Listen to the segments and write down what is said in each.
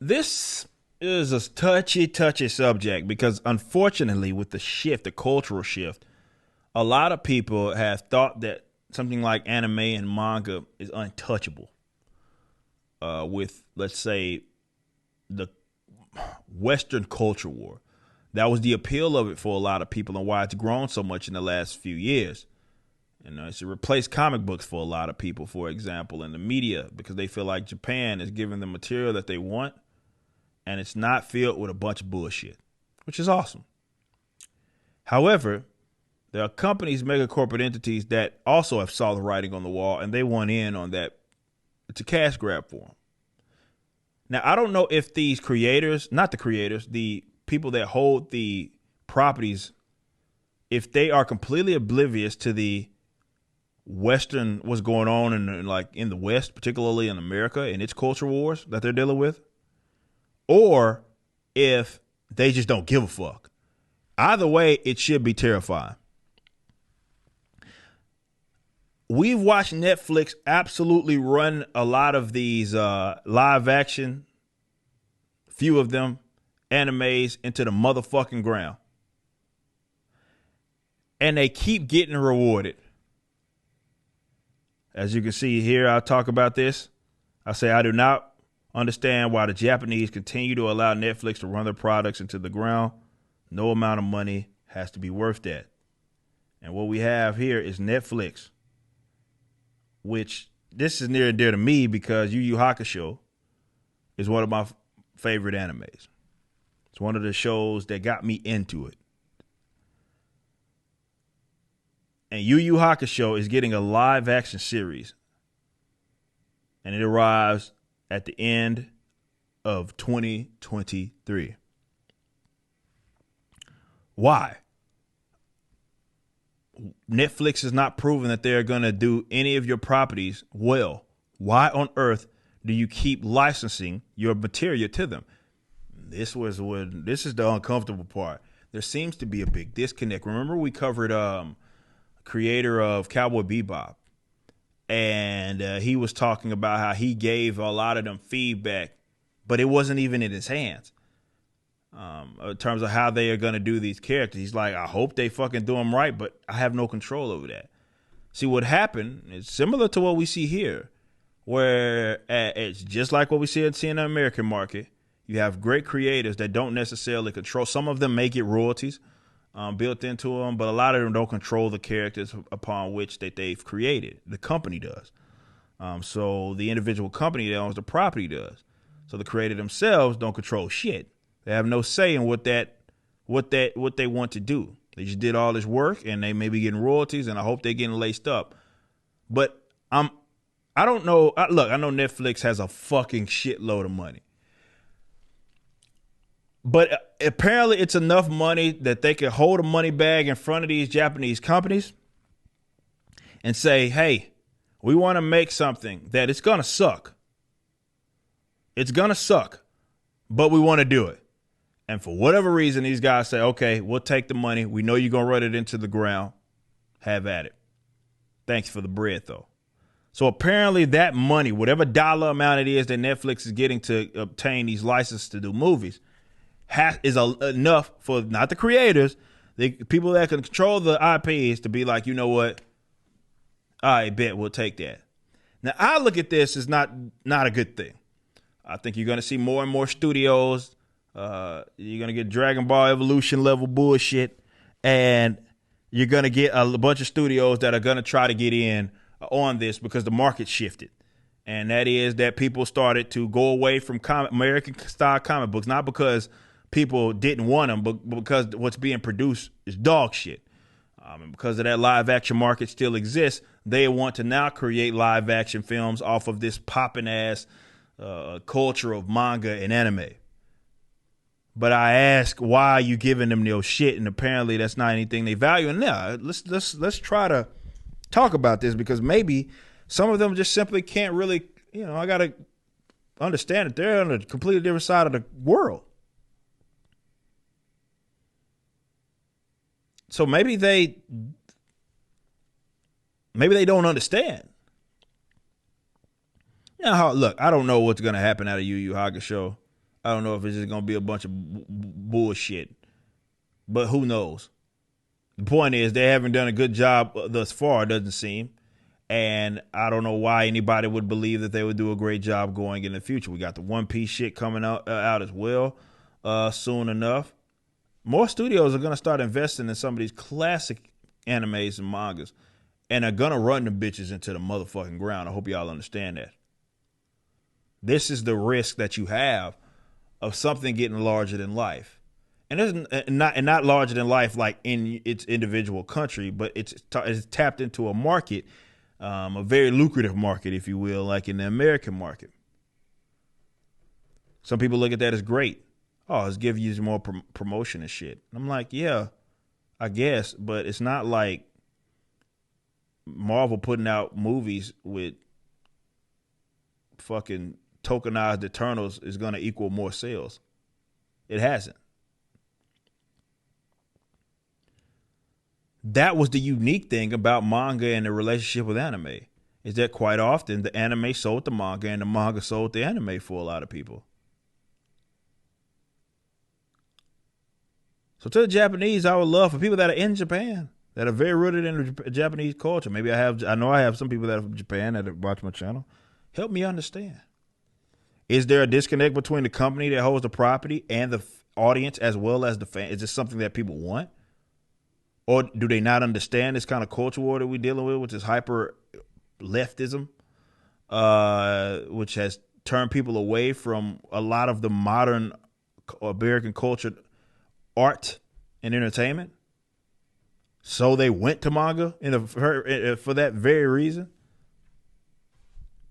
This is a touchy subject because unfortunately, with the shift, the cultural shift, a lot of people have thought that something like anime and manga is untouchable. With, let's say, the Western culture war. That was the appeal of it for a lot of people and why it's grown so much in the last few years. It's replaced comic books for a lot of people, for example, in the media, because they feel like Japan is giving them material that they want and it's not filled with a bunch of bullshit, which is awesome. However, there are companies, mega corporate entities that also have saw the writing on the wall and they want in on that. It's a cash grab for them. Now, I don't know if these creators, not the creators, the people that hold the properties, if they are completely oblivious to the Western, what's going on in the West, particularly in America and its culture wars that they're dealing with, or if they just don't give a fuck. Either way, it should be terrifying. We've watched Netflix absolutely run a lot of these live action, few of them, animes into the motherfucking ground. And they keep getting rewarded. As you can see here, I'll talk about this. I say I do not understand why the Japanese continue to allow Netflix to run their products into the ground. No amount of money has to be worth that. And what we have here is Netflix, which this is near and dear to me because Yu Yu Hakusho is one of my favorite animes. It's one of the shows that got me into it. And Yu Yu Hakusho is getting a live action series. And it arrives at the end of 2023. Why? Netflix has not proven that they're going to do any of your properties well. Why on earth do you keep licensing your material to them? This is the uncomfortable part. There seems to be a big disconnect. Remember we covered creator of Cowboy Bebop, and he was talking about how he gave a lot of them feedback, but it wasn't even in his hands. In terms of how they are going to do these characters. He's like, I hope they fucking do them right, but I have no control over that. See, what happened is similar to what we see here, where it's just like what we see in the American market. You have great creators that don't necessarily control. Some of them may get royalties built into them, but a lot of them don't control the characters upon which that they've created. The company does. So the individual company that owns the property does. So the creator themselves don't control shit. They have no say in what they want to do. They just did all this work and they may be getting royalties, and I hope they're getting laced up. But I don't know. Look, I know Netflix has a fucking shitload of money. But apparently it's enough money that they can hold a money bag in front of these Japanese companies and say, hey, we want to make something that it's going to suck. It's going to suck, but we want to do it. And for whatever reason, these guys say, okay, we'll take the money. We know you're going to run it into the ground. Have at it. Thanks for the bread, though. So apparently that money, whatever dollar amount it is that Netflix is getting to obtain these licenses to do movies, is enough for not the creators, the people that can control the IPs to be like, you know what? I bet we'll take that. Now, I look at this as not a good thing. I think you're going to see more and more studios. You're going to get Dragon Ball Evolution level bullshit, and you're going to get a bunch of studios that are going to try to get in on this because the market shifted. And that is that people started to go away from American style comic books, not because people didn't want them, but because what's being produced is dog shit. And because of that live action market still exists, they want to now create live action films off of this popping ass culture of manga and anime. But I ask, why are you giving them no shit? And apparently that's not anything they value. And now let's try to talk about this, because maybe some of them just simply can't really, I got to understand that they're on a completely different side of the world. So maybe they don't understand. Look, I don't know what's going to happen out of Yu Yu Hakusho. I don't know if it's just going to be a bunch of bullshit. But who knows? The point is they haven't done a good job thus far, it doesn't seem. And I don't know why anybody would believe that they would do a great job going in the future. We got the One Piece shit coming out as well soon enough. More studios are going to start investing in some of these classic animes and mangas and are going to run the bitches into the motherfucking ground. I hope y'all understand that. This is the risk that you have of something getting larger than life. And it's not larger than life like in its individual country, but it's tapped into a market, a very lucrative market, if you will, like in the American market. Some people look at that as great. Oh, it's giving you more promotion and shit. And I'm like, yeah, I guess, but it's not like Marvel putting out movies with fucking tokenized Eternals is going to equal more sales. It hasn't. That was the unique thing about manga and the relationship with anime, is that quite often the anime sold the manga and the manga sold the anime for a lot of people. So to the Japanese, I would love for people that are in Japan, that are very rooted in the Japanese culture. Maybe I know I have some people that are from Japan that watch my channel. Help me understand. Is there a disconnect between the company that holds the property and the audience as well as the fan? Is this something that people want? Or do they not understand this kind of culture war that we're dealing with, which is hyper leftism, which has turned people away from a lot of the modern American culture, art and entertainment? So they went to manga for that very reason?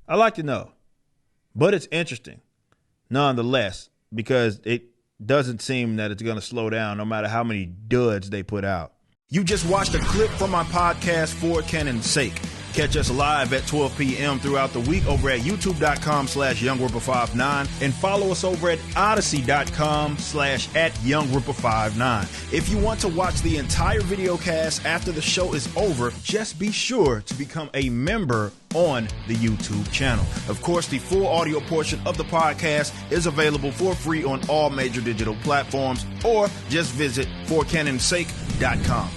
I'd like to know. But it's interesting, nonetheless, because it doesn't seem that it's going to slow down no matter how many duds they put out. You just watched a clip from my podcast, For Canon's Sake. Catch us live at 12 p.m. throughout the week over at youtube.com/YoungRipper59 and follow us over at odyssey.com/@YoungRipper59. If you want to watch the entire video cast after the show is over, just be sure to become a member on the YouTube channel. Of course, the full audio portion of the podcast is available for free on all major digital platforms, or just visit forcanonsake.com.